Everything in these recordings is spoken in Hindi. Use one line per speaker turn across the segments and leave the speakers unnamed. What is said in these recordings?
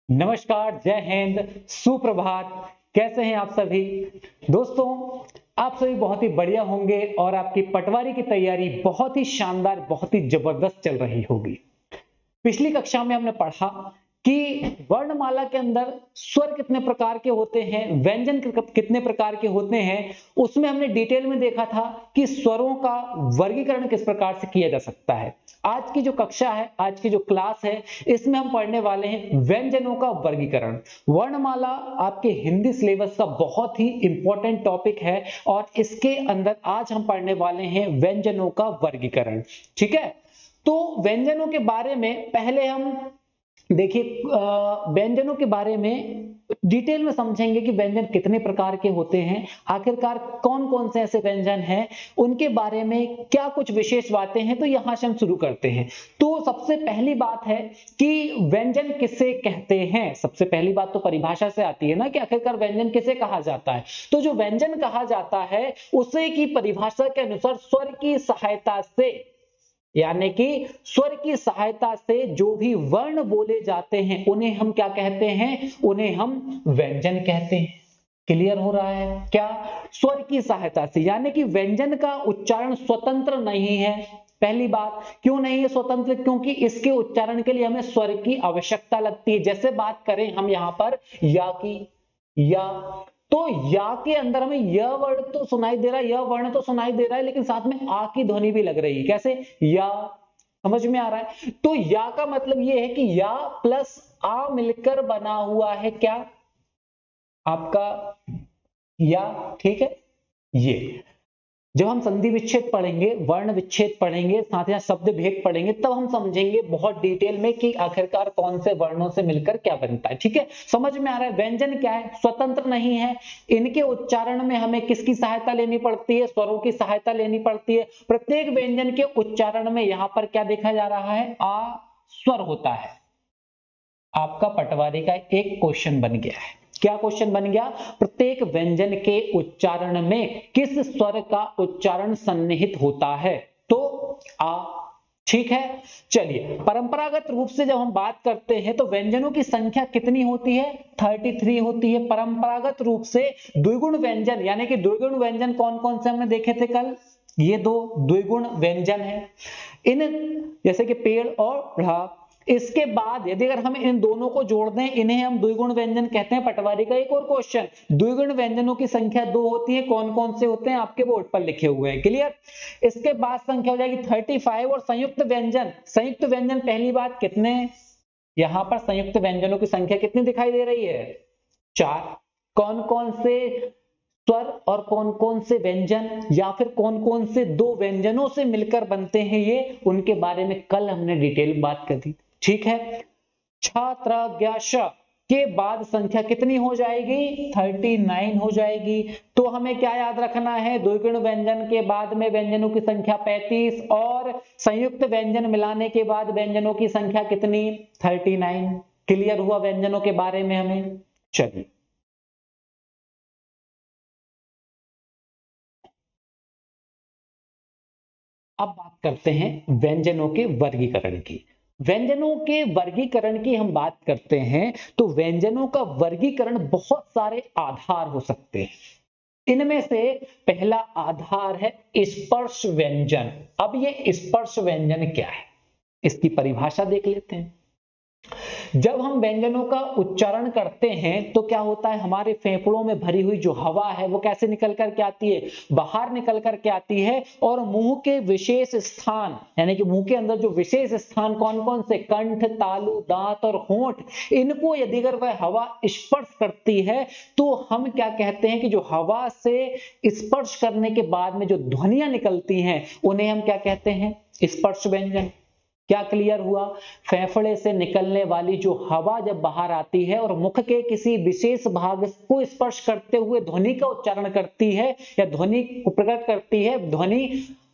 नमस्कार, जय हिंद, सुप्रभात। कैसे हैं आप सभी दोस्तों? आप सभी बहुत ही बढ़िया होंगे और आपकी पटवारी की तैयारी बहुत ही शानदार, बहुत ही जबरदस्त चल रही होगी। पिछली कक्षा में हमने पढ़ा कि वर्णमाला के अंदर स्वर कितने प्रकार के होते हैं, व्यंजन कितने प्रकार के होते हैं। उसमें हमने डिटेल में देखा था कि स्वरों का वर्गीकरण किस प्रकार से किया जा सकता है। आज की जो कक्षा है, आज की जो क्लास है, इसमें हम पढ़ने वाले हैं व्यंजनों का वर्गीकरण। वर्णमाला आपके हिंदी सिलेबस का बहुत ही इंपॉर्टेंट टॉपिक है और इसके अंदर आज हम पढ़ने वाले हैं व्यंजनों का वर्गीकरण। ठीक है, तो व्यंजनों के बारे में पहले हम देखिए, व्यंजनों के बारे में डिटेल में समझेंगे कि व्यंजन कितने प्रकार के होते हैं, आखिरकार कौन कौन से ऐसे व्यंजन हैं, उनके बारे में क्या कुछ विशेष बातें हैं। तो यहां से हम शुरू करते हैं। तो सबसे पहली बात है कि व्यंजन किसे कहते हैं। सबसे पहली बात तो परिभाषा से आती है ना कि आखिरकार व्यंजन किसे कहा जाता है। तो जो व्यंजन कहा जाता है उसे की परिभाषा के अनुसार स्वर की सहायता से, यानी कि स्वर की सहायता से जो भी वर्ण बोले जाते हैं उन्हें हम क्या कहते हैं, उन्हें हम व्यंजन कहते हैं। क्लियर हो रहा है क्या? स्वर की सहायता से, यानी कि व्यंजन का उच्चारण स्वतंत्र नहीं है। पहली बात, क्यों नहीं है स्वतंत्र? क्योंकि इसके उच्चारण के लिए हमें स्वर की आवश्यकता लगती है। जैसे बात करें हम यहां पर या की, या तो या के अंदर हमें य वर्ण तो सुनाई दे रहा है, य वर्ण तो सुनाई दे रहा है, लेकिन साथ में आ की ध्वनि भी लग रही है। कैसे? या। समझ में आ रहा है? तो या का मतलब यह है कि या प्लस आ मिलकर बना हुआ है क्या आपका या। ठीक है, ये जब हम संधि विच्छेद पढ़ेंगे, वर्ण विच्छेद पढ़ेंगे, साथ ही शब्द भेद पढ़ेंगे, तब हम समझेंगे बहुत डिटेल में कि आखिरकार कौन से वर्णों से मिलकर क्या बनता है। ठीक है, समझ में आ रहा है? व्यंजन क्या है? स्वतंत्र नहीं है। इनके उच्चारण में हमें किसकी सहायता लेनी पड़ती है? स्वरों की सहायता लेनी पड़ती है। प्रत्येक व्यंजन के उच्चारण में यहां पर क्या देखा जा रहा है? आ स्वर होता है। आपका पटवारी का एक क्वेश्चन बन गया है। क्या क्वेश्चन बन गया? प्रत्येक व्यंजन के उच्चारण में किस स्वर का उच्चारण सन्निहित होता है? तो आ। ठीक है, चलिए परंपरागत रूप से जब हम बात करते हैं तो व्यंजनों की संख्या कितनी होती है? 33 होती है परंपरागत रूप से। द्विगुण व्यंजन, यानी कि द्विगुण व्यंजन कौन कौन से हमने देखे थे कल? ये दो द्विगुण व्यंजन है। इन जैसे कि पेड़ और ढ़ा। इसके बाद यदि अगर हम इन दोनों को जोड़ दें, इन्हें हम द्विगुण व्यंजन कहते हैं। पटवारी का एक और क्वेश्चन, द्विगुण व्यंजनों की संख्या 2 होती है, कौन कौन से होते हैं? आपके बोर्ड पर लिखे हुए हैं। क्लियर? इसके बाद संख्या हो जाएगी 35। और संयुक्त व्यंजन, संयुक्त व्यंजन पहली बात कितने? यहां पर संयुक्त व्यंजनों की संख्या कितनी दिखाई दे रही है? 4। कौन कौन से स्वर और कौन कौन से व्यंजन, या फिर कौन कौन से दो व्यंजनों से मिलकर बनते हैं ये, उनके बारे में कल हमने डिटेल में बात कर दी। ठीक है, छात्र ज्ञाश के बाद संख्या कितनी हो जाएगी? 39 हो जाएगी। तो हमें क्या याद रखना है? द्विगुण व्यंजन के बाद में व्यंजनों की संख्या 35 और संयुक्त व्यंजन मिलाने के बाद व्यंजनों की संख्या कितनी? 39। क्लियर हुआ व्यंजनों के बारे में हमें? चलिए अब बात करते हैं व्यंजनों के वर्गीकरण की। व्यंजनों के वर्गीकरण की हम बात करते हैं तो व्यंजनों का वर्गीकरण बहुत सारे आधार हो सकते हैं। इनमें से पहला आधार है स्पर्श व्यंजन। अब ये स्पर्श व्यंजन क्या है, इसकी परिभाषा देख लेते हैं। जब हम व्यंजनों का उच्चारण करते हैं तो क्या होता है? हमारे फेफड़ों में भरी हुई जो हवा है वो कैसे निकल कर के आती है? बाहर निकल कर के आती है। और मुंह के विशेष स्थान, यानी कि मुंह के अंदर जो विशेष स्थान कौन कौन से? कंठ, तालु, दांत और होंठ। इनको यदि अगर वह हवा स्पर्श करती है तो हम क्या कहते हैं कि जो हवा से स्पर्श करने के बाद में जो ध्वनियां निकलती हैं उन्हें हम क्या कहते हैं? स्पर्श व्यंजन। क्या क्लियर हुआ? फेफड़े से निकलने वाली जो हवा जब बाहर आती है और मुख के किसी विशेष भाग को स्पर्श करते हुए ध्वनि का उच्चारण करती है या ध्वनि को प्रकट करती है, ध्वनि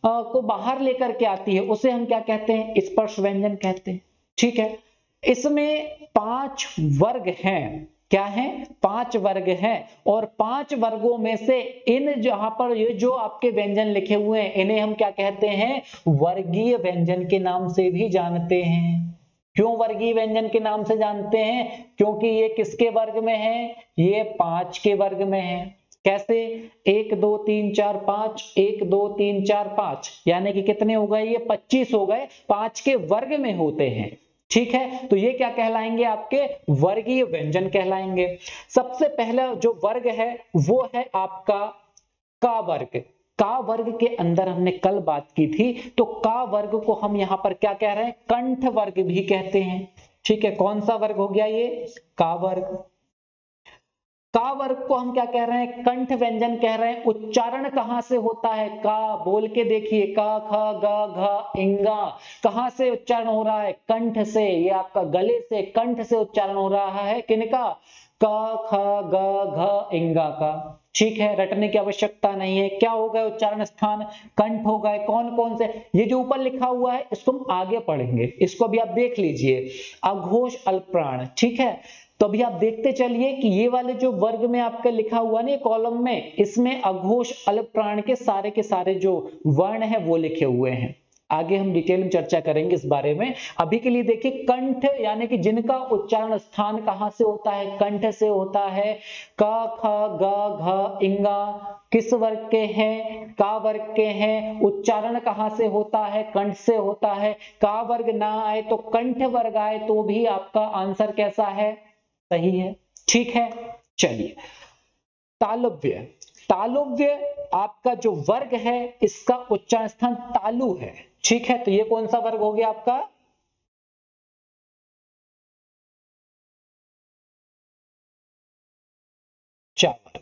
को बाहर लेकर के आती है, उसे हम क्या कहते हैं? स्पर्श व्यंजन कहते हैं। ठीक है, इसमें 5 वर्ग हैं। क्या है? 5 वर्ग हैं। और 5 वर्गों में से इन जहां पर ये जो आपके व्यंजन लिखे हुए हैं इन्हें हम क्या कहते हैं? वर्गीय व्यंजन के नाम से भी जानते हैं। क्यों वर्गीय व्यंजन के नाम से जानते हैं? क्योंकि ये किसके वर्ग में है? ये 5 के वर्ग में है। कैसे? 1 2 3 4 5, 1 2 3 4 5, यानी कि कितने हो गए? ये 25 हो गए, 5 के वर्ग में होते हैं। ठीक है, तो ये क्या कहलाएंगे? आपके वर्गीय व्यंजन कहलाएंगे। सबसे पहला जो वर्ग है वो है आपका का वर्ग। का वर्ग के अंदर हमने कल बात की थी, तो का वर्ग को हम यहां पर क्या कह रहे हैं? कंठ वर्ग भी कहते हैं। ठीक है, कौन सा वर्ग हो गया ये? का वर्ग। का वर्ग को हम क्या कह रहे हैं? कंठ व्यंजन कह रहे हैं। उच्चारण कहां से होता है? का, बोल के देखिए, का ख ग घ इंगा, कहां से उच्चारण हो रहा है? कंठ से। ये आपका गले से, कंठ से उच्चारण हो रहा है। किनका? क ख ग घ इंगा का। ठीक है, रटने की आवश्यकता नहीं है। क्या हो गए उच्चारण स्थान? कंठ हो गए। कौन कौन से? ये जो ऊपर लिखा हुआ है इसको हम आगे पढ़ेंगे, इसको भी आप देख लीजिए, अघोष अल्पप्राण। ठीक है, तो अभी आप देखते चलिए कि ये वाले जो वर्ग में आपका लिखा हुआ ना कॉलम में, इसमें अघोष अल्पप्राण के सारे जो वर्ण है वो लिखे हुए हैं। आगे हम डिटेल में चर्चा करेंगे इस बारे में। अभी के लिए देखिए, कंठ यानी कि जिनका उच्चारण स्थान कहां से होता है? कंठ से होता है। क ख ग घ इंगा किस वर्ग के हैं? का वर्ग के हैं। उच्चारण कहां से होता है? कंठ से होता है। का वर्ग ना आए तो कंठ वर्ग आए तो भी आपका आंसर कैसा है? सही है। ठीक है, चलिए, तालव्य। तालव्य आपका जो वर्ग है इसका उच्चारण स्थान तालु है। ठीक है, तो ये कौन सा वर्ग हो गया आपका? चा वर्ग।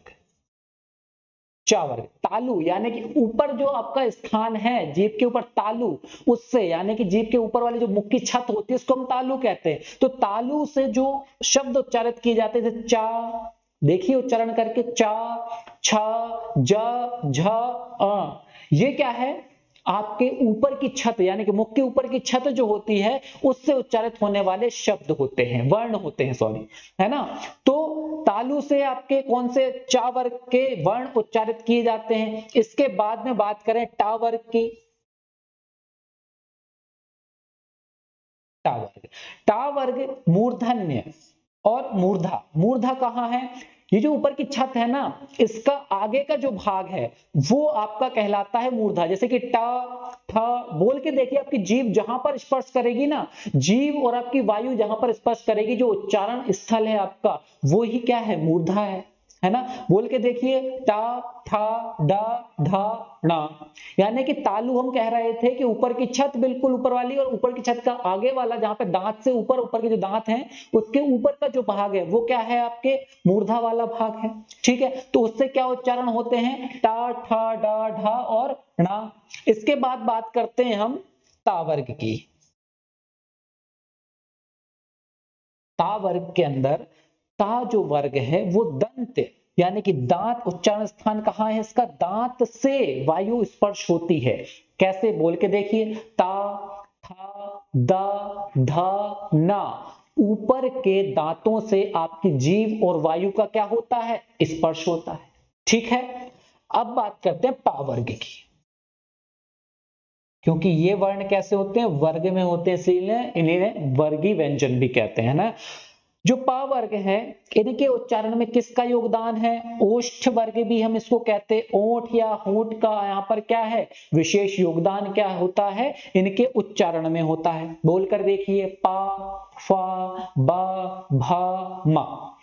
चा वर्ग। तालु यानी कि ऊपर जो आपका स्थान है जीभ के ऊपर, तालु, उससे यानी कि जीभ के ऊपर वाली जो मुख की छत होती है उसको हम तालु कहते हैं। तो तालु से जो शब्द उच्चारित किए जाते हैं, चा, देखिए उच्चारण करके, चा, छ, ज, झ, अ, ये क्या है? आपके ऊपर की छत यानी कि मुख के ऊपर की छत जो होती है उससे उच्चारित होने वाले शब्द होते हैं, वर्ण होते हैं, सॉरी, है ना। तो तालु से आपके कौन से? चा वर्ग के वर्ण उच्चारित किए जाते हैं। इसके बाद में बात करें टा वर्ग की। टा वर्ग। टा वर्ग मूर्धन्य और मूर्धा। मूर्धा कहां है? ये जो ऊपर की छत है ना, इसका आगे का जो भाग है वो आपका कहलाता है मूर्धा। जैसे कि टा, ठ, बोल के देखिए, आपकी जीभ जहां पर स्पर्श करेगी ना, जीभ और आपकी वायु जहां पर स्पर्श करेगी, जो उच्चारण स्थल है आपका, वो ही क्या है? मूर्धा है ना। बोल के देखिए, टा, ठा, डा, ढा, णा। यानी कि तालु हम कह रहे थे कि ऊपर की छत बिल्कुल ऊपर वाली, और ऊपर की छत का आगे वाला जहां पे दांत से ऊपर, ऊपर के जो दांत हैं उसके ऊपर का जो भाग है वो क्या है? आपके मूर्धा वाला भाग है। ठीक है, तो उससे क्या उच्चारण होते हैं? टा, ठा, डा, ढा और णा। इसके बाद बात करते हैं हम ता वर्ग की। ता वर्ग के अंदर ता जो वर्ग है वो दंत यानी कि दांत, उच्चारण स्थान कहां है इसका? दांत से वायु स्पर्श होती है। कैसे? बोल के देखिए, ता, था, दा, धा, ना। ऊपर के दांतों से आपकी जीभ और वायु का क्या होता है? स्पर्श होता है। ठीक है, अब बात करते हैं पा वर्ग की। क्योंकि ये वर्ण कैसे होते हैं? वर्ग में होते हैं, इसलिए इन्हें वर्गीय व्यंजन भी कहते हैं ना। जो पा वर्ग है, इनके उच्चारण में किसका योगदान है? ओष्ठ वर्ग भी हम इसको कहते हैं। ओठ या होठ का यहां पर क्या है? विशेष योगदान क्या होता है? इनके उच्चारण में होता है। बोलकर देखिए, पा, फा, बा, भा, मा।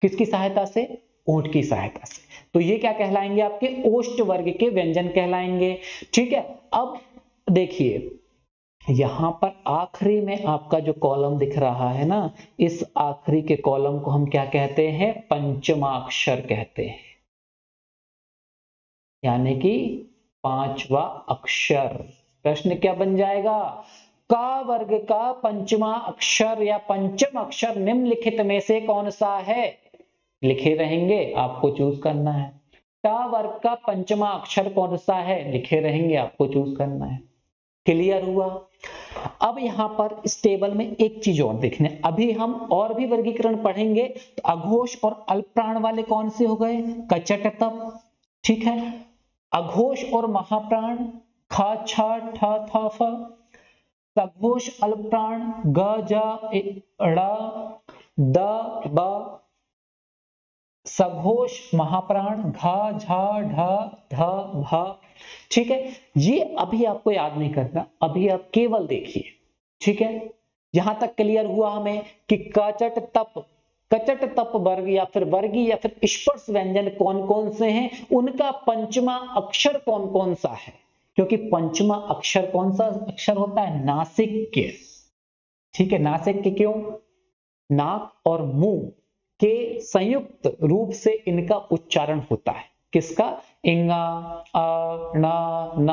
किसकी सहायता से? ओठ की सहायता से। तो ये क्या कहलाएंगे? आपके ओष्ठ वर्ग के व्यंजन कहलाएंगे। ठीक है, अब देखिए, यहां पर आखिरी में आपका जो कॉलम दिख रहा है ना, इस आखिरी के कॉलम को हम क्या कहते हैं? पंचमाक्षर कहते हैं, यानी कि पांचवा अक्षर। प्रश्न क्या बन जाएगा? का वर्ग का पंचमा अक्षर या पंचम अक्षर निम्नलिखित में से कौन सा है? लिखे रहेंगे, आपको चूज करना है। टा वर्ग का पंचमा अक्षर कौन सा है? लिखे रहेंगे, आपको चूज करना है। क्लियर हुआ? अब यहां पर इस टेबल में एक चीज और देखने, अभी हम और भी वर्गीकरण पढ़ेंगे। तो अघोष और अल्पप्राण वाले कौन से हो गए? कचट तप। ठीक है, अघोष और महाप्राण, ख, छ, ठ, थ, फ। सघोष अल्प प्राण ग ज ड़ द ब, सघोष महाप्राण घा झा ढ ध भ। ठीक है, ये अभी आपको याद नहीं करना, अभी आप केवल देखिए। ठीक है, यहां तक क्लियर हुआ हमें कि कचट तप वर्ग या फिर वर्गी या फिर स्पर्श व्यंजन कौन कौन से हैं, उनका पंचमा अक्षर कौन कौन सा है, क्योंकि पंचमा अक्षर कौन सा अक्षर होता है, नासिक के। ठीक है, नासिक के क्यों, नाक और मुंह के संयुक्त रूप से इनका उच्चारण होता है। किसका, इंगा अ न न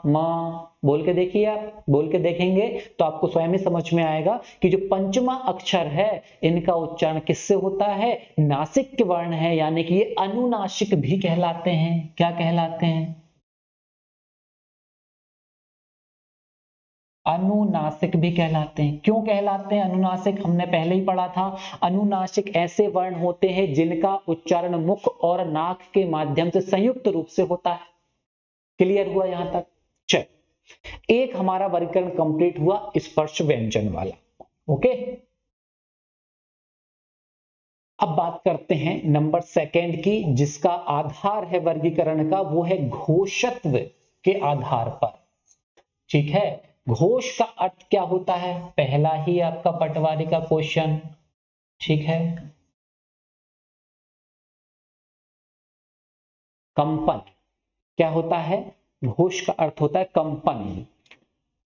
म। बोल के देखिए, आप बोल के देखेंगे तो आपको स्वयं ही समझ में आएगा कि जो पंचमा अक्षर है इनका उच्चारण किससे होता है, नासिक के वर्ण है, यानी कि ये अनुनासिक भी कहलाते हैं। क्या कहलाते हैं, अनुनासिक भी कहलाते हैं। क्यों कहलाते हैं अनुनासिक, हमने पहले ही पढ़ा था। अनुनासिक ऐसे वर्ण होते हैं जिनका उच्चारण मुख और नाक के माध्यम से संयुक्त रूप से होता है। क्लियर हुआ यहां तक। चल, एक हमारा वर्गीकरण कंप्लीट हुआ स्पर्श व्यंजन वाला। ओके, अब बात करते हैं नंबर सेकंड की, जिसका आधार है वर्गीकरण का, वो है घोषत्व के आधार पर। ठीक है, घोष का अर्थ क्या होता है, पहला ही आपका पटवारी का क्वेश्चन। ठीक है, कंपन क्या होता है, घोष का अर्थ होता है कंपन।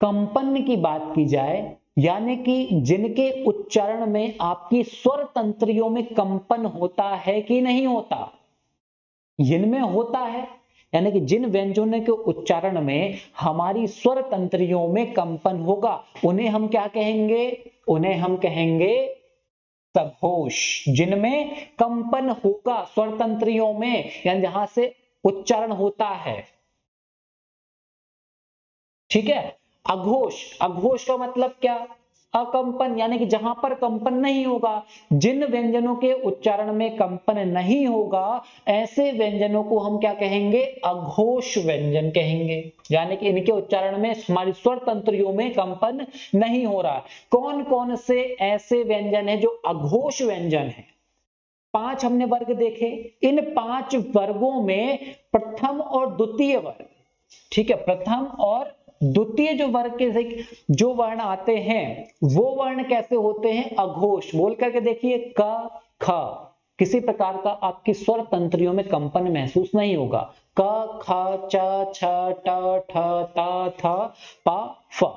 कंपन की बात की जाए यानी कि जिनके उच्चारण में आपकी स्वर तंत्रियों में कंपन होता है कि नहीं होता, जिनमें होता है, यानी कि जिन व्यंजनों के उच्चारण में हमारी स्वर तंत्रियों में कंपन होगा उन्हें हम क्या कहेंगे, उन्हें हम कहेंगे सघोष। जिनमें कंपन होगा स्वर तंत्रियों में, यानी जहां से उच्चारण होता है। ठीक है, अघोष, अघोष का मतलब क्या, अकंपन, यानी कि जहां पर कंपन नहीं होगा। जिन व्यंजनों के उच्चारण में कंपन नहीं होगा ऐसे व्यंजनों को हम क्या कहेंगे, अघोष व्यंजन कहेंगे, यानी कि इनके उच्चारण में हमारी स्वर तंत्रियों में कंपन नहीं हो रहा। कौन कौन से ऐसे व्यंजन है जो अघोष व्यंजन है, 5 हमने वर्ग देखे। इन 5 वर्गों में प्रथम और द्वितीय वर्ग, ठीक है, प्रथम और द्वितीय जो वर्ग के जो वर्ण आते हैं वो वर्ण कैसे होते हैं, अघोष। बोल करके देखिए, क ख, किसी प्रकार का आपकी स्वर तंत्रियों में कंपन महसूस नहीं होगा। क ख च छ ट ठ त थ प फ,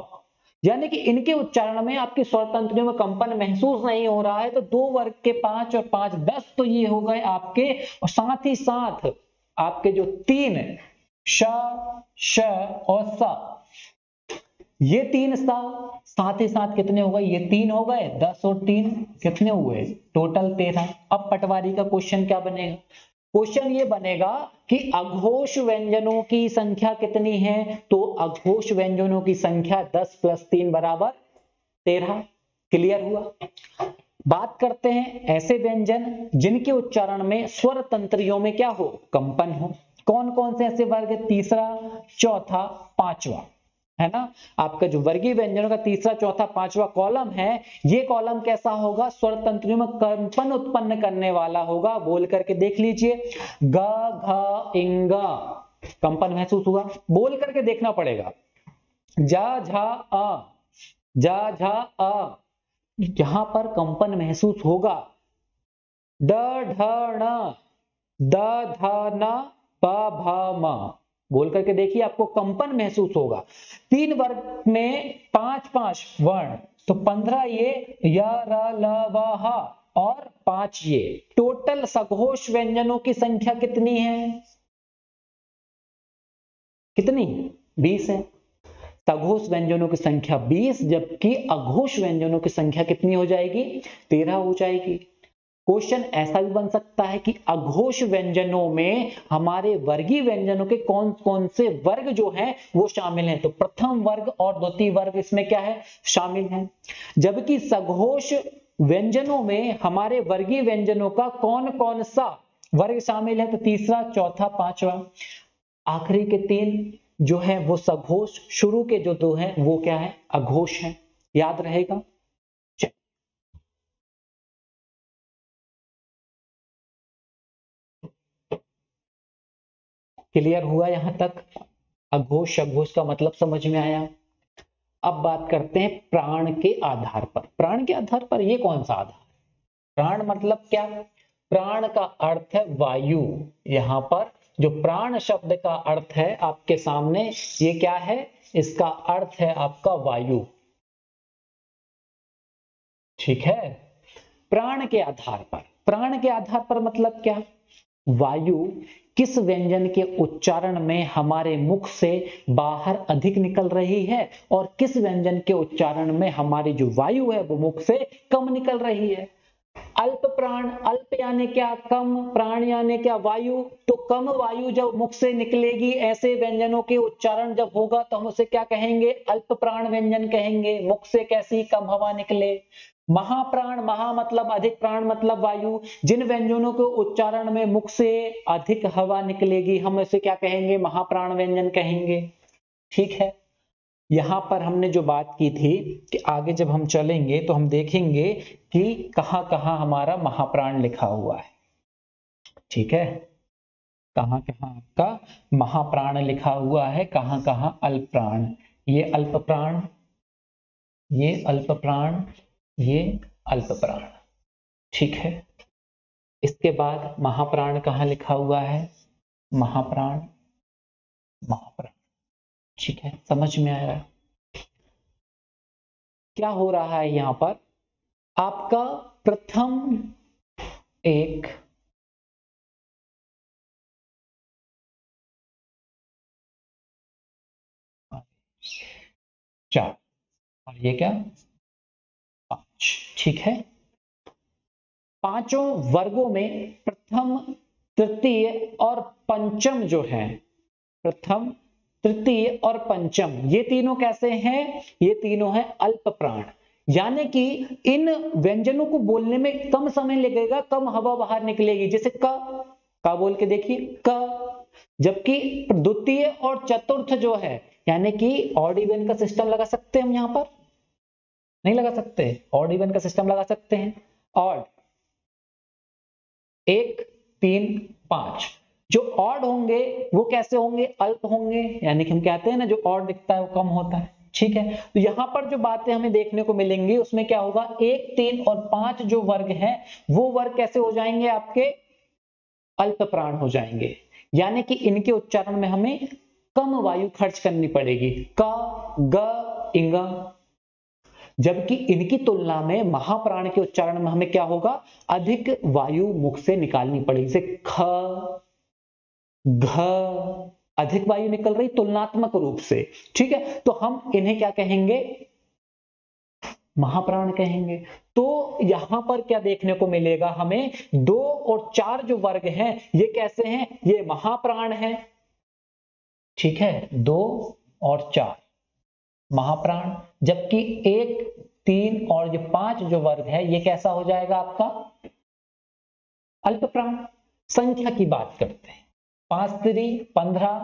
यानी कि इनके उच्चारण में आपकी स्वर तंत्रियों में कंपन महसूस नहीं हो रहा है। तो 2 वर्ग के 5 और 5 10 तो ये हो गए आपके, और साथ ही साथ आपके जो 3 श श और स, ये 3 साथ ही साथ कितने हो गए, ये 3 हो गए, 10 और 3 कितने हुए, टोटल 13। अब पटवारी का क्वेश्चन क्या बनेगा, क्वेश्चन ये बनेगा कि अघोष व्यंजनों की संख्या कितनी है, तो अघोष व्यंजनों की संख्या 10 + 3 = 13। क्लियर हुआ। बात करते हैं ऐसे व्यंजन जिनके उच्चारण में स्वर तंत्रियों में क्या हो, कंपन हो। कौन कौन से ऐसे वर्ग, तीसरा चौथा पांचवा, है ना। आपका जो वर्गीय व्यंजनों का तीसरा चौथा पांचवा कॉलम है, ये कॉलम कैसा होगा, स्वर तंत्रियों में कंपन उत्पन्न करने वाला होगा। बोल करके देख लीजिए, ग घ इंग, कंपन महसूस हुआ, बोल करके देखना पड़ेगा। जा झा अ, जा झा अ, यहां पर कंपन महसूस होगा। ड ढ ण, द ध न, प भ म, बोल करके देखिए, आपको कंपन महसूस होगा। 3 वर्ग में 5 वर्ण, तो 15 ये य र ल व ह और 5 ये, टोटल सघोष व्यंजनों की संख्या कितनी है, कितनी, 20 है। सघोष व्यंजनों की संख्या 20, जबकि अघोष व्यंजनों की संख्या कितनी हो जाएगी, 13 हो जाएगी। क्वेश्चन ऐसा भी बन सकता है कि अघोष व्यंजनों में हमारे वर्गीय व्यंजनों के कौन कौन से वर्ग जो हैं वो शामिल हैं, तो प्रथम वर्ग और द्वितीय वर्ग इसमें क्या है, शामिल हैं। जबकि सघोष व्यंजनों में हमारे वर्गीय व्यंजनों का कौन कौन सा वर्ग शामिल है, तो तीसरा चौथा पांचवा, आखिरी के 3 जो है वो सघोष, शुरू के जो दो हैं वो क्या है, अघोष है। याद रहेगा। क्लियर हुआ यहां तक? अघोष अघोष का मतलब समझ में आया। अब बात करते हैं प्राण के आधार पर। प्राण के आधार पर ये कौन सा आधार? प्राण मतलब क्या? प्राण का अर्थ है वायु। यहां पर जो प्राण शब्द का अर्थ है आपके सामने, ये क्या है? इसका अर्थ है आपका वायु। ठीक है। प्राण के आधार पर, प्राण के आधार पर मतलब क्या? वायु किस व्यंजन के उच्चारण में हमारे मुख से बाहर अधिक निकल रही है और किस व्यंजन के उच्चारण में हमारी जो वायु है वो मुख से कम निकल रही है। अल्प प्राण, अल्प यानी क्या? कम, प्राण यानी क्या? वायु। तो कम वायु जब मुख से निकलेगी, ऐसे व्यंजनों के उच्चारण जब होगा तो हम उसे क्या कहेंगे? अल्प प्राण व्यंजन कहेंगे। मुख से कैसी? कम हवा निकले। महाप्राण, महा मतलब अधिक, प्राण मतलब वायु। जिन व्यंजनों के उच्चारण में मुख से अधिक हवा निकलेगी हम इसे क्या कहेंगे? महाप्राण व्यंजन कहेंगे। ठीक है। यहां पर हमने जो बात की थी कि आगे जब हम चलेंगे तो हम देखेंगे कि कहां कहां हमारा महाप्राण लिखा हुआ है। ठीक है। कहां कहां आपका महाप्राण लिखा हुआ है, कहां कहां अल्प प्राण। ये अल्प प्राण, ये अल्प प्राण, ये अल्प प्राण। ठीक है। इसके बाद महाप्राण कहां लिखा हुआ है? महाप्राण, महाप्राण। ठीक है, समझ में आया क्या हो रहा है यहां पर? आपका प्रथम एक, चार, और ये क्या? पांच। ठीक है। पांचों वर्गों में प्रथम, तृतीय और पंचम जो है, प्रथम, तृतीय और पंचम, ये तीनों कैसे हैं? ये तीनों हैं अल्प प्राण। यानी कि इन व्यंजनों को बोलने में कम समय लगेगा, कम हवा बाहर निकलेगी। जैसे का बोल के देखिए, क। जबकि द्वितीय और चतुर्थ जो है, यानी कि ऑड इवन का सिस्टम लगा सकते हैं हम यहां पर, नहीं लगा सकते? ऑड इवन का सिस्टम लगा सकते हैं। ऑड, 1, 3, 5। जो ऑड होंगे वो कैसे होंगे? अल्प होंगे। यानी कि हम कहते हैं ना, जो ऑड दिखता है वो कम होता है। ठीक है। तो यहां पर जो बातें हमें देखने को मिलेंगी उसमें क्या होगा? 1, 3 और 5 जो वर्ग हैं वो वर्ग कैसे हो जाएंगे? आपके अल्प प्राण हो जाएंगे। यानी कि इनके उच्चारण में हमें कम वायु खर्च करनी पड़ेगी। क, ग, इंग। जबकि इनकी तुलना में महाप्राण के उच्चारण में हमें क्या होगा? अधिक वायु मुख से निकालनी पड़ेगी। जैसे ख, घ, अधिक वायु निकल रही तुलनात्मक रूप से। ठीक है। तो हम इन्हें क्या कहेंगे? महाप्राण कहेंगे। तो यहां पर क्या देखने को मिलेगा हमें? 2 और 4 जो वर्ग हैं ये कैसे हैं? ये महाप्राण है। ठीक है। 2 और 4 महाप्राण। जबकि 1, 3 और ये 5 जो वर्ग है ये कैसा हो जाएगा आपका? अल्प प्राण। संख्या की बात करते हैं। 5 3 15,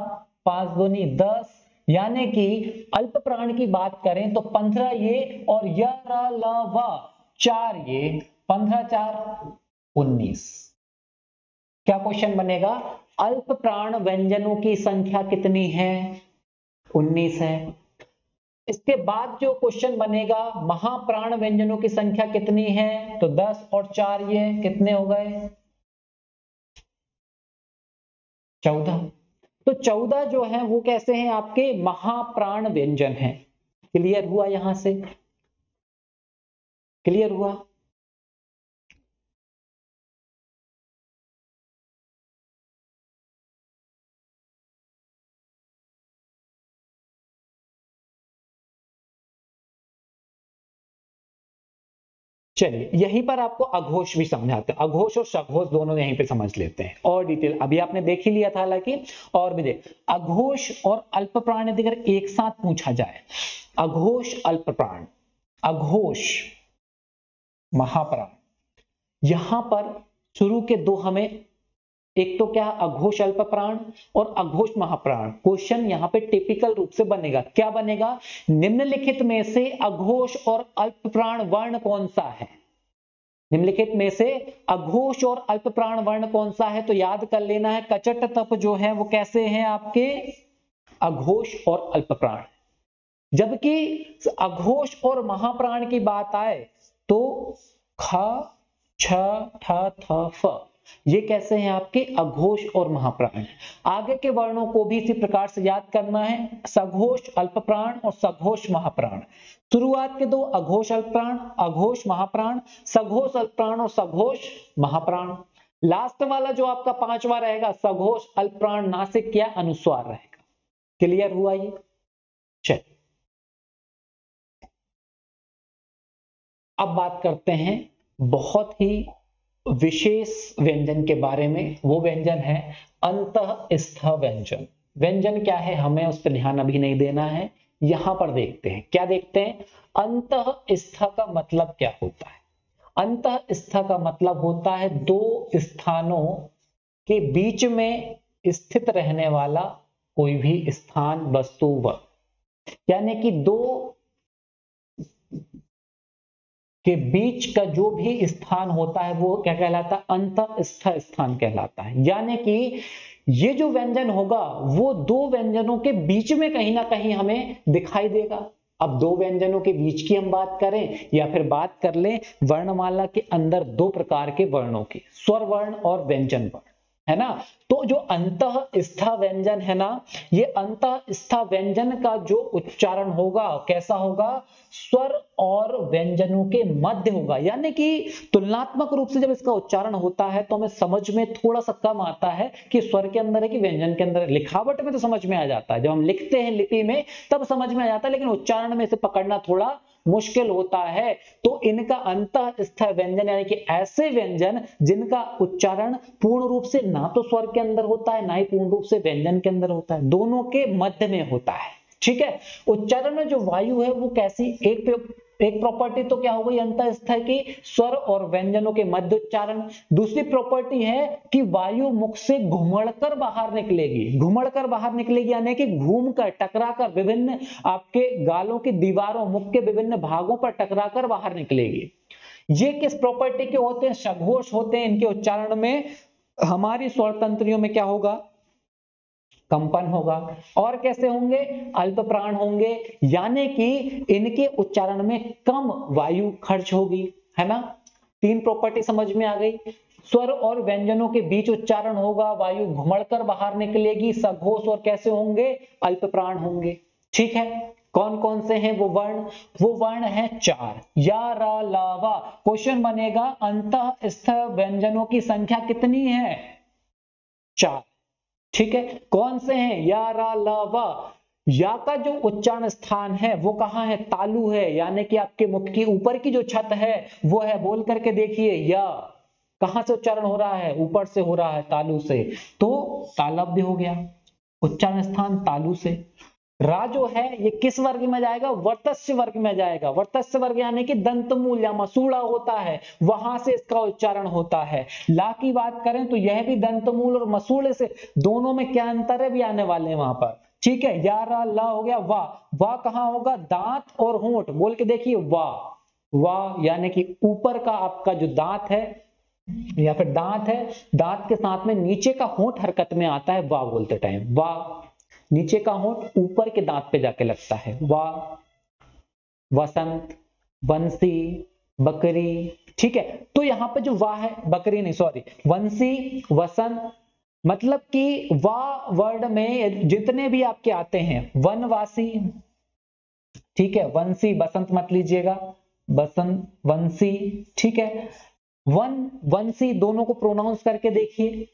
5 दूनी 10। यानी कि अल्प प्राण की बात करें तो 15 ये और य र ल व 4 ये, 15 4 19। क्या क्वेश्चन बनेगा? अल्प प्राण व्यंजनों की संख्या कितनी है? 19 है। इसके बाद जो क्वेश्चन बनेगा, महाप्राण व्यंजनों की संख्या कितनी है? तो 10 और 4 ये कितने हो गए? 14। तो 14 जो है वो कैसे हैं? आपके महाप्राण व्यंजन हैं। क्लियर हुआ? यहां से क्लियर हुआ? चलिए यहीं पर आपको अघोष भी समझाते हैं। अघोष और सघोष दोनों यहीं पे समझ लेते हैं और डिटेल। अभी आपने देख ही लिया था हालांकि, और भी देख। अघोष और अल्प प्राण यदि अगर एक साथ पूछा जाए, अघोष अल्प प्राण, अघोष महाप्राण, यहां पर शुरू के दो हमें एक तो क्या, अघोष अल्प प्राण और अघोष महाप्राण। क्वेश्चन यहाँ पे टिपिकल रूप से बनेगा, क्या बनेगा, निम्नलिखित में से अघोष और अल्प प्राण वर्ण कौन सा है, निम्नलिखित में से अघोष और अल्प प्राण वर्ण कौन सा है, तो याद कर लेना है कचट तप जो है वो कैसे हैं आपके, अघोष और अल्प प्राण। जबकि अघोष और महाप्राण की बात आए तो ख, छ, ठ, थ, फ, ये कैसे हैं आपके अघोष और महाप्राण। आगे के वर्णों को भी इसी प्रकार से याद करना है, सघोष अल्प प्राण और सघोष महाप्राण। शुरुआत के दो अघोष अल्प प्राण, अघोष महाप्राण, सघोष अल्प प्राण और सघोष महाप्राण। लास्ट वाला जो आपका पांचवा रहेगा सघोष अल्प प्राण नासिक या अनुस्वार रहेगा। क्लियर हुआ ये? चल अब बात करते हैं बहुत ही विशेष व्यंजन के बारे में। वो व्यंजन है अंतःस्थ व्यंजन। व्यंजन क्या है हमें उस पर ध्यान अभी नहीं देना है, यहां पर देखते हैं। क्या देखते हैं, अंतःस्थ का मतलब क्या होता है। अंतःस्थ का मतलब होता है दो स्थानों के बीच में स्थित रहने वाला कोई भी स्थान, वस्तु, वस्तु, यानी कि दो के बीच का जो भी स्थान होता है वो क्या कहलाता है, अंतःस्थ स्थान कहलाता है। यानी कि ये जो व्यंजन होगा वो दो व्यंजनों के बीच में कहीं ना कहीं हमें दिखाई देगा। अब दो व्यंजनों के बीच की हम बात करें या फिर बात कर लें वर्णमाला के अंदर दो प्रकार के वर्णों की, स्वर वर्ण और व्यंजन वर्ण, है ना। तो जो अंतःस्थ व्यंजन है ना, ये अंतःस्थ व्यंजन का जो उच्चारण होगा कैसा होगा, स्वर और व्यंजनों के मध्य होगा। यानी कि तुलनात्मक रूप से जब इसका उच्चारण होता है तो हमें समझ में थोड़ा सा कम आता है कि स्वर के अंदर है कि व्यंजन के अंदर है। लिखावट में तो समझ में आ जाता है, जब हम लिखते हैं लिपि में तब समझ में आ जाता है, लेकिन उच्चारण में इसे पकड़ना थोड़ा मुश्किल होता है। तो इनका अंतःस्थ व्यंजन यानी कि ऐसे व्यंजन जिनका उच्चारण पूर्ण रूप से ना तो स्वर के अंदर होता है ना ही पूर्ण रूप से व्यंजन के अंदर होता है, दोनों के मध्य में होता है। ठीक है, उच्चारण में जो वायु है वो कैसी, एक प्रॉपर्टी तो क्या हो गई अंतःस्थ की, स्वर और व्यंजनों के मध्य उच्चारण। दूसरी प्रॉपर्टी है कि वायु मुख से घुमड़कर बाहर निकलेगी, घुमड़कर बाहर निकलेगी यानी कि घूमकर टकराकर विभिन्न आपके गालों की दीवारों, मुख के विभिन्न भागों पर टकराकर बाहर निकलेगी। ये किस प्रॉपर्टी के होते हैं, सघोष होते हैं। इनके उच्चारण में हमारी स्वर तंत्रियों में क्या होगा, कंपन होगा। और कैसे होंगे, अल्प प्राण होंगे, यानी कि इनके उच्चारण में कम वायु खर्च होगी, है ना। तीन प्रॉपर्टी समझ में आ गई। स्वर और व्यंजनों के बीच उच्चारण होगा, वायु घुमड़कर बाहर निकलेगी, सघोष और कैसे होंगे, अल्प प्राण होंगे। ठीक है, कौन कौन से हैं वो वर्ण, वो वर्ण है चार, या रा ला वा। क्वेश्चन बनेगा अंतःस्थ व्यंजनों की संख्या कितनी है, चार। ठीक है, कौन से हैं, या रा ला वा। या का जो उच्चारण स्थान है वो कहां है, तालु है, यानी कि आपके मुख की ऊपर की जो छत है वो है, बोल करके देखिए, या कहां से उच्चारण हो रहा है, ऊपर से हो रहा है, तालु से, तो तालव्य हो गया, उच्चारण स्थान तालु से। रा जो है ये किस वर्ग में जाएगा, वर्तस्य वर्ग में जाएगा। वर्तस्य वर्ग यानी कि दंतमूल या मसूड़ा होता है, वहां से इसका उच्चारण होता है। ला की बात करें तो यह भी दंतमूल और मसूड़े से, दोनों में क्या अंतर है भी आने वाले हैं वहां पर। ठीक है, या रा ला हो गया, वाह कहां होगा, दांत और होंठ, बोल के देखिए, वाह यानी कि ऊपर का आपका जो दांत है या फिर दांत है, दांत के साथ में नीचे का होंठ हरकत में आता है वाह बोलते टाइम, वाह, नीचे का होंठ ऊपर के दांत पे जाके लगता है, वाह, वसंत, बंसी, बकरी। ठीक है, तो यहां पे जो वाह है, बकरी नहीं सॉरी, वंशी, वसंत, मतलब कि वाह वर्ड में जितने भी आपके आते हैं, वनवासी, ठीक है, वंशी, बसंत मत लीजिएगा, बसंत, वंशी, ठीक है, वंशी, दोनों को प्रोनाउंस करके देखिए,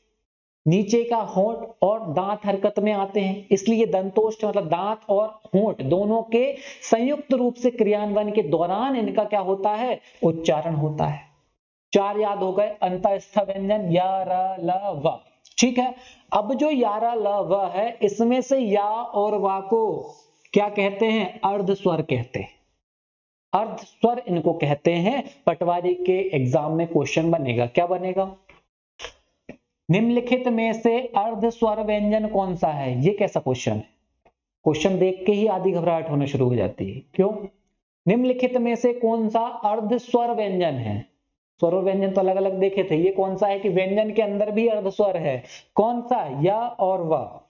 नीचे का होंठ और दांत हरकत में आते हैं, इसलिए दंतोष्ठ मतलब दांत और होंठ दोनों के संयुक्त रूप से क्रियान्वयन के दौरान इनका क्या होता है, उच्चारण होता है। चार याद हो गए अंतःस्थ व्यंजन, या र ल व। ठीक है, अब जो या र ल व है इसमें से या और वा को क्या कहते हैं, अर्ध स्वर कहते हैं, अर्ध स्वर इनको कहते हैं। पटवारी के एग्जाम में क्वेश्चन बनेगा, क्या बनेगा, निम्नलिखित में से अर्ध स्वर व्यंजन कौन सा है? ये कैसा क्वेश्चन है? क्वेश्चन देख के ही आधी घबराहट होना शुरू हो जाती है। क्यों? निम्नलिखित में से कौन सा अर्ध स्वर व्यंजन है? स्वर और व्यंजन तो अलग अलग देखे थे, ये कौन सा है कि व्यंजन के अंदर भी अर्ध स्वर है? कौन सा? या और वा।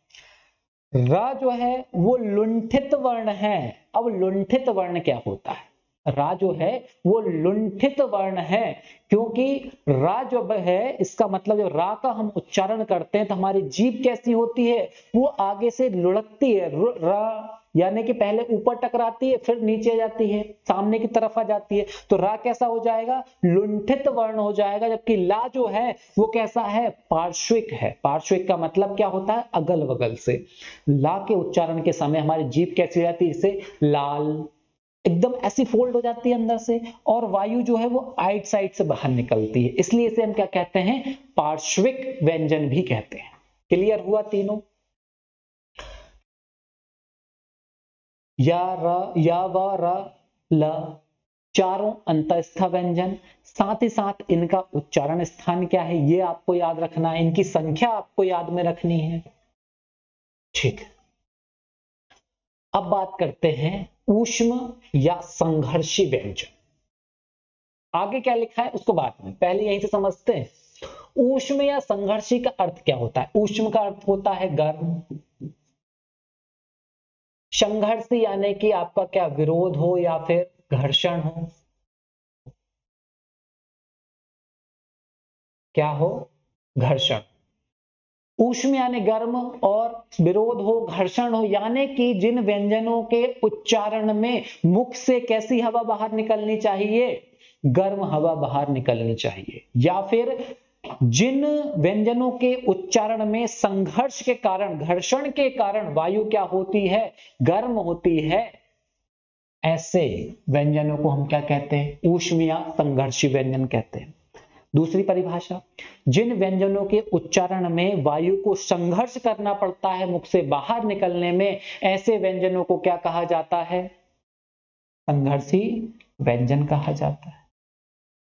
रा जो है वो लुंठित वर्ण है। अब लुंठित वर्ण क्या होता है? रा जो है वो लुंठित वर्ण है, क्योंकि रा जो है इसका मतलब जो रा का हम उच्चारण करते हैं तो हमारी जीभ कैसी होती है? वो आगे से लुढ़कती है। रा यानी कि पहले ऊपर टकराती है, फिर नीचे जाती है, सामने की तरफ आ जाती है। तो रा कैसा हो जाएगा? लुंठित वर्ण हो जाएगा। जबकि ला जो है वो कैसा है? पार्श्विक है। पार्श्विक का मतलब क्या होता है? अगल बगल से। ला के उच्चारण के समय हमारी जीभ कैसी हो जाती है? इसे लाल, एकदम ऐसी फोल्ड हो जाती है अंदर से, और वायु जो है वो आइट साइड से बाहर निकलती है। इसलिए इसे हम क्या कहते हैं? पार्श्विक व्यंजन भी कहते हैं। क्लियर हुआ तीनों? या र, या व, र, ल, चारों अंतस्थ व्यंजन। साथ ही साथ इनका उच्चारण स्थान क्या है ये आपको याद रखना है, इनकी संख्या आपको याद में रखनी है। ठीक, अब बात करते हैं ऊष्म या संघर्षी व्यंजन। आगे क्या लिखा है उसको बाद में, पहले यहीं से समझते हैं। ऊष्म या संघर्षी का अर्थ क्या होता है? ऊष्म का अर्थ होता है गर्म, संघर्षी यानी कि आपका क्या विरोध हो या फिर घर्षण हो। क्या हो? घर्षण। ऊष्म यानी गर्म, और विरोध हो, घर्षण हो, यानी कि जिन व्यंजनों के उच्चारण में मुख से कैसी हवा बाहर निकलनी चाहिए? गर्म हवा बाहर निकलनी चाहिए। या फिर जिन व्यंजनों के उच्चारण में संघर्ष के कारण, घर्षण के कारण वायु क्या होती है? गर्म होती है। ऐसे व्यंजनों को हम क्या कहते हैं? ऊष्म या संघर्षी व्यंजन कहते हैं। दूसरी परिभाषा, जिन व्यंजनों के उच्चारण में वायु को संघर्ष करना पड़ता है मुख से बाहर निकलने में, ऐसे व्यंजनों को क्या कहा जाता है? संघर्षी व्यंजन कहा जाता है।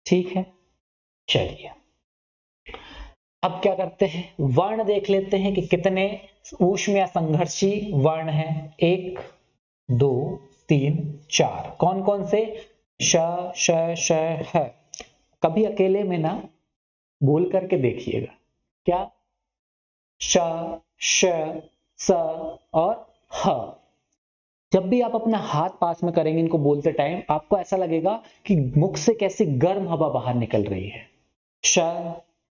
ठीक है, चलिए अब क्या करते हैं, वर्ण देख लेते हैं कि कितने ऊष्म या संघर्षी वर्ण हैं। 1 2 3 4। कौन कौन से? श, श, श, ह। कभी अकेले में ना बोल करके देखिएगा। क्या? श, श, स और ह। जब भी आप अपना हाथ पास में करेंगे इनको बोलते टाइम, आपको ऐसा लगेगा कि मुख से कैसी गर्म हवा बाहर निकल रही है। श,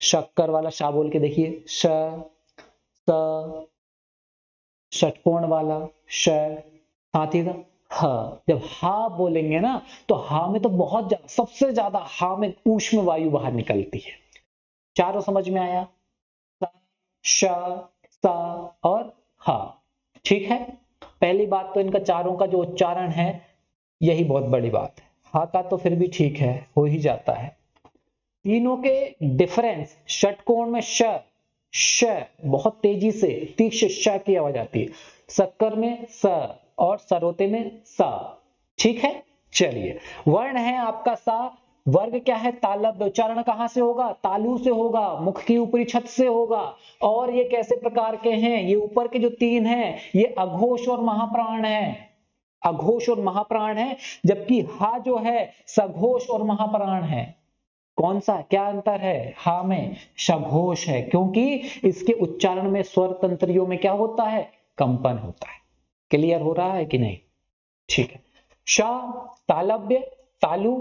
शक्कर वाला शा बोल के देखिए। श, स, षटकोण वाला श, साथी का ह। जब हा बोलेंगे ना तो हा में तो बहुत ज्यादा, सबसे ज्यादा हा में ऊष्म वायु बाहर निकलती है। चारों समझ में आया? श, स और हा। ठीक है, पहली बात तो इनका चारों का जो उच्चारण है यही बहुत बड़ी बात है। हा का तो फिर भी ठीक है, हो ही जाता है। तीनों के डिफरेंस, षटकोण में श, श बहुत तेजी से तीक्ष्ण श की आवाज आती है, शक्कर में स और सरोते में सा। ठीक है, चलिए वर्ण है आपका सा। वर्ग क्या है? तालव्य। उच्चारण कहां से होगा? तालु से होगा, मुख की ऊपरी छत से होगा। और ये कैसे प्रकार के हैं? ये ऊपर के जो 3 हैं ये अघोष और महाप्राण है। अघोष और महाप्राण है, जबकि हा जो है सघोष और महाप्राण है। कौन सा, क्या अंतर है? हा में सघोष है, क्योंकि इसके उच्चारण में स्वर तंत्रियों में क्या होता है? कंपन होता है। क्लियर हो रहा है कि नहीं? ठीक है, शा तालव्य, तालु,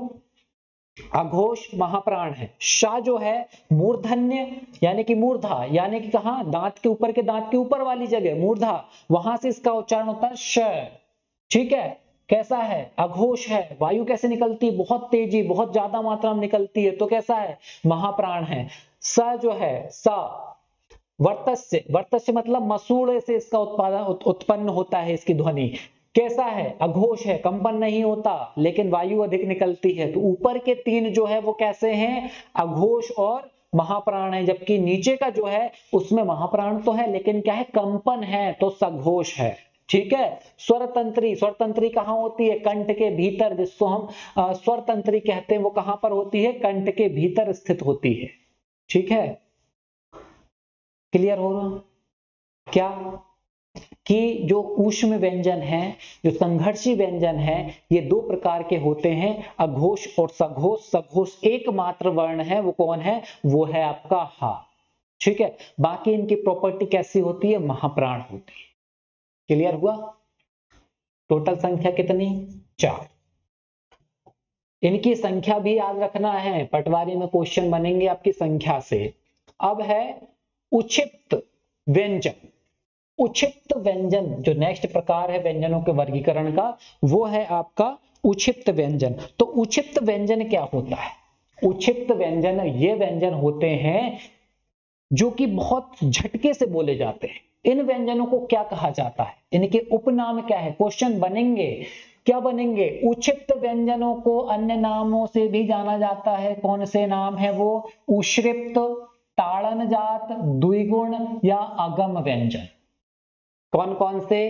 अघोष, महाप्राण है। शा जो है मूर्धन्य यानी कि मूर्धा, यानी कि कहां? दांत के ऊपर के, दांत के ऊपर वाली जगह मूर्धा, वहां से इसका उच्चारण होता है श। ठीक है, कैसा है? अघोष है। वायु कैसे निकलती है? बहुत तेजी, बहुत ज्यादा मात्रा में निकलती है, तो कैसा है? महाप्राण है। स जो है सा वर्तस्य, वर्तस्य मतलब मसूड़े से इसका उत्पन्न होता है, इसकी ध्वनि कैसा है? अघोष है, कंपन नहीं होता, लेकिन वायु अधिक निकलती है। तो ऊपर के 3 जो है वो कैसे हैं? अघोष और महाप्राण है, जबकि नीचे का जो है उसमें महाप्राण तो है लेकिन क्या है? कंपन है, तो सघोष है। ठीक है, स्वर तंत्री, स्वर तंत्री कहां होती है? कंठ के भीतर, जिसको हम स्वर तंत्री कहते हैं, वो कहां पर होती है? कंठ के भीतर स्थित होती है। ठीक है, क्लियर हो रहा क्या कि जो ऊष्म व्यंजन है, जो संघर्षी व्यंजन है, ये दो प्रकार के होते हैं, अघोष और सघोष। सघोष एकमात्र वर्ण है, वो कौन है? वो है आपका हा। ठीक है, बाकी इनकी प्रॉपर्टी कैसी होती है? महाप्राण होती है। क्लियर हुआ? टोटल संख्या कितनी? 4। इनकी संख्या भी याद रखना है, पटवारी में क्वेश्चन बनेंगे आपकी संख्या से। अब है उक्षिप्त व्यंजन। उक्षिप्त व्यंजन जो नेक्स्ट प्रकार है व्यंजनों के वर्गीकरण का, वो है आपका उक्षिप्त व्यंजन। तो उक्षिप्त व्यंजन क्या होता है? उक्षिप्त व्यंजन ये व्यंजन होते हैं जो कि बहुत झटके से बोले जाते हैं। इन व्यंजनों को क्या कहा जाता है? इनके उपनाम क्या है? क्वेश्चन बनेंगे, क्या बनेंगे? उक्षिप्त व्यंजनों को अन्य नामों से भी जाना जाता है। कौन से नाम है वो? उश्रिप्त, ताड़नजात, द्विगुण या अगम व्यंजन। कौन कौन से?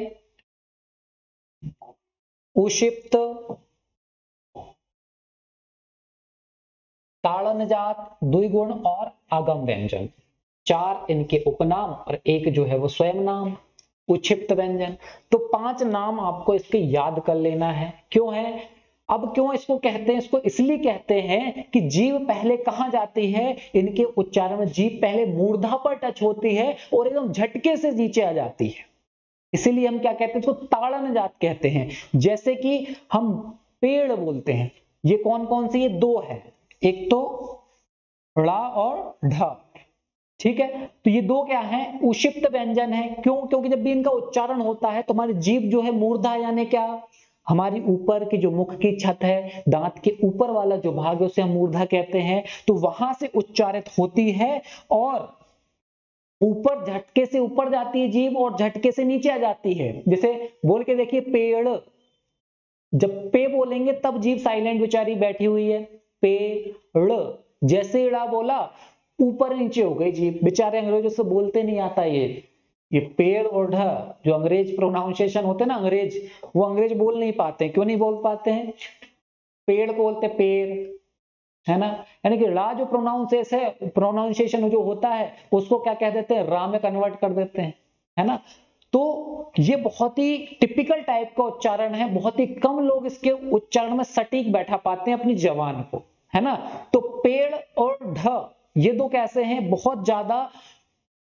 उक्षिप्त, ताड़नजात, द्विगुण और आगम व्यंजन। 4 इनके उपनाम और एक जो है वो स्वयं नाम, उक्षिप्त व्यंजन। तो 5 नाम आपको इसके याद कर लेना है। क्यों है? अब क्यों इसको कहते हैं? इसको इसलिए कहते हैं कि जीभ पहले कहां जाती है? इनके उच्चारण में जीभ पहले मूर्धा पर टच होती है और एकदम झटके से नीचे आ जाती है। इसीलिए हम क्या कहते हैं? इसको ताड़न जात कहते हैं। जैसे कि हम पेड़ बोलते हैं, ये कौन कौन से? ये 2 है, एक तो ड़ा और ढ। ठीक है, तो ये 2 क्या है? उक्षिप्त व्यंजन है। क्यों? क्योंकि जब भी इनका उच्चारण होता है तो हमारी जीभ जो है मूर्धा, यानी क्या? हमारी ऊपर की जो मुख की छत है, दांत के ऊपर वाला जो भाग है उसे हम मूर्धा कहते हैं, तो वहां से उच्चारित होती है और ऊपर झटके से ऊपर जाती है जीभ और झटके से नीचे आ जाती है। जैसे बोल के देखिए पेड़, जब पे बोलेंगे तब जीभ साइलेंट बेचारी बैठी हुई है, पेड़। जैसे इड़ा बोला ऊपर नीचे हो गई जीभ। बेचारे अंग्रेजों से बोलते नहीं आता ये पेड़ और ढ जो अंग्रेज प्रोनाउंसिएशन होते हैं ना, अंग्रेज, वो अंग्रेज बोल नहीं पाते। क्यों नहीं बोल पाते हैं? पेड़ को बोलते पेड़, है ना। यानी कि रा जो प्रोनाउंसिएशन जो होता है उसको क्या कह देते हैं? रा में कन्वर्ट कर देते हैं, है ना। तो ये बहुत ही टिपिकल टाइप का उच्चारण है, बहुत ही कम लोग इसके उच्चारण में सटीक बैठा पाते हैं अपनी जबान को, है ना। तो पेड़ और ढ ये 2 कैसे हैं? बहुत ज्यादा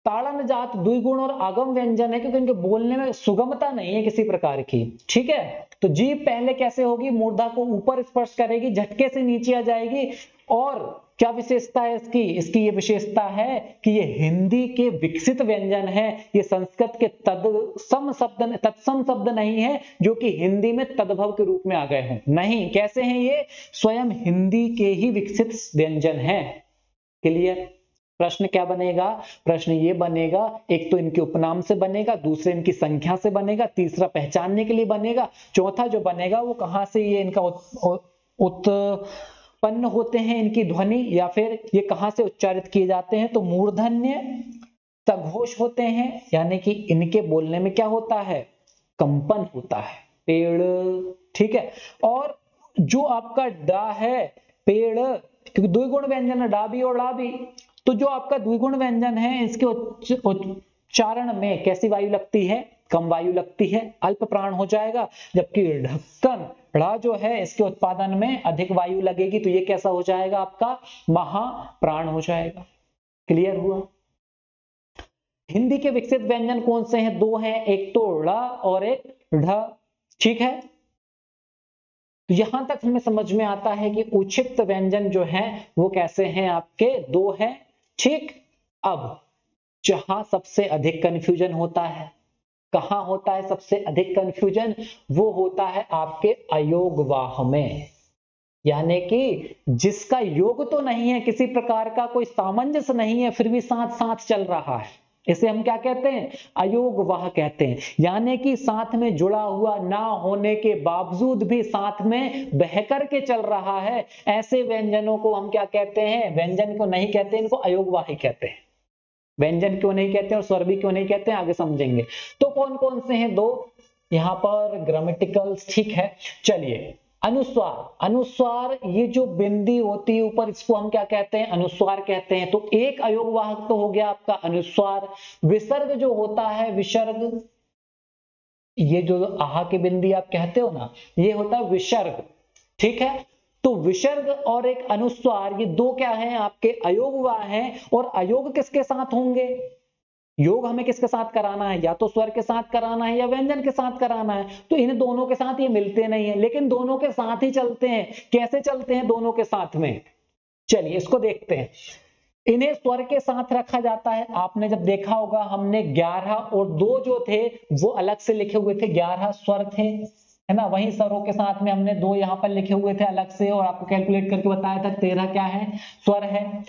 ताड़न जात, द्विगुण और आगम व्यंजन है, क्योंकि इनके बोलने में सुगमता नहीं है किसी प्रकार की। ठीक है, तो जीभ पहले कैसे होगी? मूर्धा को ऊपर स्पर्श करेगी, झटके से नीचे आ जाएगी। और क्या विशेषता है इसकी? इसकी ये विशेषता है कि ये हिंदी के विकसित व्यंजन है। ये संस्कृत के तत्सम शब्द नहीं है जो कि हिंदी में तद्भव के रूप में आ गए हैं। नहीं, कैसे हैं ये? स्वयं हिंदी के ही विकसित व्यंजन है। क्लियर? प्रश्न क्या बनेगा? प्रश्न ये बनेगा, एक तो इनके उपनाम से बनेगा, दूसरे इनकी संख्या से बनेगा, तीसरा पहचानने के लिए बनेगा, चौथा जो बनेगा वो कहां से ये इनका उत्पन्न होते हैं, इनकी ध्वनि, या फिर ये कहां से उच्चारित किए जाते हैं। तो मूर्धन्य सघोष होते हैं, यानी कि इनके बोलने में क्या होता है? कंपन होता है, पेड़। ठीक है, और जो आपका डा है, पेड़, क्योंकि द्विगुण व्यंजन है, डा भी और ड़ा भी, तो जो आपका द्विगुण व्यंजन है इसके उच्चारण में कैसी वायु लगती है? कम वायु लगती है, अल्प प्राण हो जाएगा। जबकि ढक्कन, ढ़ जो है, इसके उत्पादन में अधिक वायु लगेगी, तो ये कैसा हो जाएगा? आपका महाप्राण हो जाएगा। क्लियर हुआ? हिंदी के विकसित व्यंजन कौन से हैं? 2 हैं, एक तो ड़ और एक ढ। ठीक है, तो यहां तक हमें समझ में आता है कि उक्षिप्त व्यंजन जो है वो कैसे हैं? आपके 2 हैं। ठीक, अब जहां सबसे अधिक कंफ्यूजन होता है, कहां होता है सबसे अधिक कंफ्यूजन? वो होता है आपके अयोगवाह में, यानी कि जिसका योग तो नहीं है, किसी प्रकार का कोई सामंजस्य नहीं है, फिर भी साथ साथ चल रहा है, इसे हम क्या कहते हैं? अयोगवाह कहते हैं। यानी कि साथ में जुड़ा हुआ ना होने के बावजूद भी साथ में बह करके चल रहा है, ऐसे व्यंजनों को हम क्या कहते हैं? व्यंजन को नहीं कहते, इनको अयोगवाही कहते हैं। व्यंजन क्यों नहीं कहते और स्वर भी क्यों नहीं कहते हैं, आगे समझेंगे। तो कौन कौन से हैं? 2 यहां पर ग्रामेटिकल्स। ठीक है, चलिए अनुस्वार, अनुस्वार ये जो बिंदी होती है ऊपर, इसको हम क्या कहते हैं? अनुस्वार कहते हैं। तो एक अयोग वाहक तो हो गया आपका अनुस्वार। विसर्ग जो होता है, विसर्ग, ये जो आहा की बिंदी आप कहते हो ना, ये होता है विसर्ग, ठीक है। तो विसर्ग और एक अनुस्वार, ये दो क्या हैं? आपके अयोग वाह हैं। और अयोग किसके साथ होंगे? योग हमें किसके साथ कराना है? या तो स्वर के साथ कराना है या व्यंजन के साथ कराना है। तो इन दोनों के साथ ये मिलते नहीं है, लेकिन दोनों के साथ ही चलते हैं। कैसे चलते हैं दोनों के साथ में? चलिए इसको देखते हैं। इन्हें स्वर के साथ रखा जाता है। आपने जब देखा होगा, हमने 11 और 2 जो थे वो अलग से लिखे हुए थे, 11 स्वर थे, है ना। वहीं स्वरों के साथ में हमने 2 यहां पर लिखे हुए थे अलग से, और आपको कैलकुलेट करके बताया था 13 क्या है? स्वर है।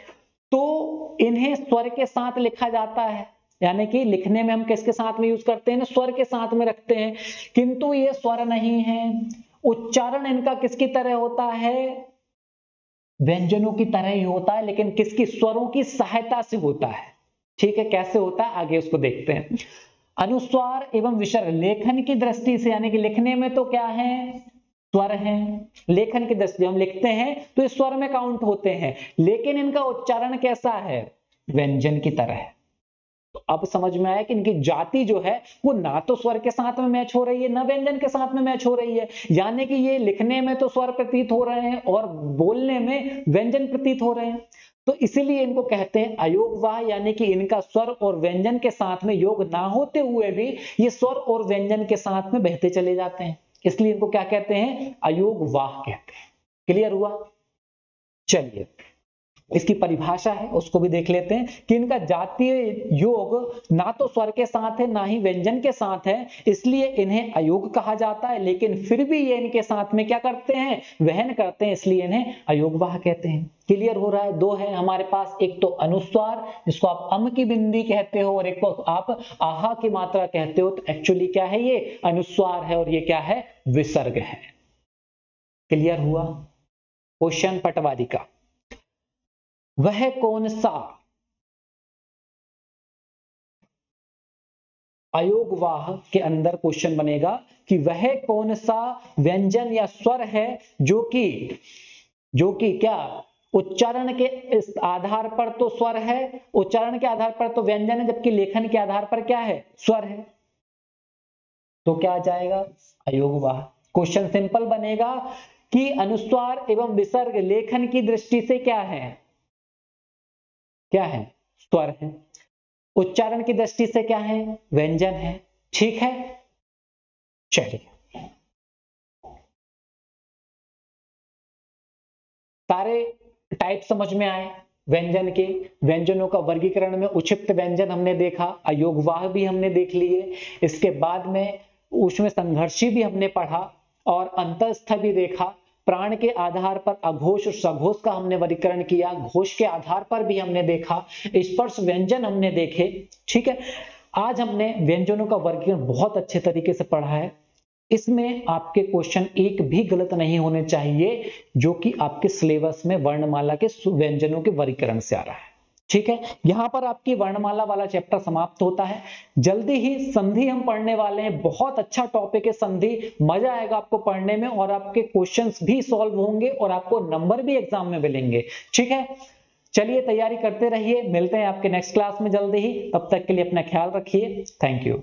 तो इन्हें स्वर के साथ लिखा जाता है, यानी कि लिखने में हम किसके साथ में यूज करते हैं? स्वर के साथ में रखते हैं। किंतु ये स्वर नहीं है। उच्चारण इनका किसकी तरह होता है? व्यंजनों की तरह ही होता है, लेकिन किसकी? स्वरों की सहायता से होता है। ठीक है, कैसे होता है आगे उसको देखते हैं। अनुस्वार एवं विसर्ग लेखन की दृष्टि से, यानी कि लिखने में तो क्या है? स्वर है। लेखन की दृष्टि हम लिखते हैं तो ये स्वर में काउंट होते हैं, लेकिन इनका उच्चारण कैसा है? व्यंजन की तरह है। तो अब समझ में आया कि इनकी जाति जो है वो ना तो स्वर के साथ में मैच हो रही है, ना व्यंजन के साथ में मैच हो रही है। यानी कि ये लिखने में तो स्वर प्रतीत हो रहे हैं और बोलने में व्यंजन प्रतीत हो रहे हैं। तो इसीलिए इनको कहते हैं अयोगवाह, यानी कि इनका स्वर और व्यंजन के साथ में योग ना होते हुए भी ये स्वर और व्यंजन के साथ में बहते चले जाते हैं, इसलिए इनको क्या कहते हैं? अयोगवाह कहते हैं। क्लियर हुआ? चलिए इसकी परिभाषा है उसको भी देख लेते हैं कि इनका जातीय योग ना तो स्वर के साथ है ना ही व्यंजन के साथ है, इसलिए इन्हें अयोग कहा जाता है। लेकिन फिर भी ये इनके साथ में क्या करते हैं? वहन करते हैं, इसलिए इन्हें अयोगवाह कहते हैं। क्लियर हो रहा है? 2 है हमारे पास, एक तो अनुस्वार जिसको आप अम की बिंदी कहते हो, और एक को आप आहा की मात्रा कहते हो। तो एक्चुअली क्या है? ये अनुस्वार है और ये क्या है? विसर्ग है। क्लियर हुआ? क्वेश्चन पटवारी का, वह कौन सा अयोगवाह के अंदर क्वेश्चन बनेगा कि वह कौन सा व्यंजन या स्वर है जो कि क्या उच्चारण के इस आधार पर तो स्वर है, उच्चारण के आधार पर तो व्यंजन है, जबकि लेखन के आधार पर क्या है? स्वर है। तो क्या आ जाएगा? अयोगवाह। क्वेश्चन सिंपल बनेगा कि अनुस्वार एवं विसर्ग लेखन की दृष्टि से क्या है? क्या है? स्वर है। उच्चारण की दृष्टि से क्या है? व्यंजन है। ठीक है, चलिए सारे टाइप समझ में आए व्यंजन के। व्यंजनों का वर्गीकरण में उक्षिप्त व्यंजन हमने देखा, अयोगवाह भी हमने देख लिए, इसके बाद में उसमें संघर्षी भी हमने पढ़ा, और अंतस्थ भी देखा। प्राण के आधार पर अघोष और सघोष का हमने वर्गीकरण किया, घोष के आधार पर भी हमने देखा, स्पर्श व्यंजन हमने देखे। ठीक है, आज हमने व्यंजनों का वर्गीकरण बहुत अच्छे तरीके से पढ़ा है। इसमें आपके क्वेश्चन एक भी गलत नहीं होने चाहिए, जो कि आपके सिलेबस में वर्णमाला के व्यंजनों के वर्गीकरण से आ रहा है। ठीक है, यहां पर आपकी वर्णमाला वाला चैप्टर समाप्त होता है। जल्दी ही संधि हम पढ़ने वाले हैं। बहुत अच्छा टॉपिक है संधि, मजा आएगा आपको पढ़ने में, और आपके क्वेश्चंस भी सॉल्व होंगे और आपको नंबर भी एग्जाम में मिलेंगे। ठीक है, चलिए तैयारी करते रहिए, मिलते हैं आपके नेक्स्ट क्लास में जल्दी ही। तब तक के लिए अपना ख्याल रखिए। Thank you.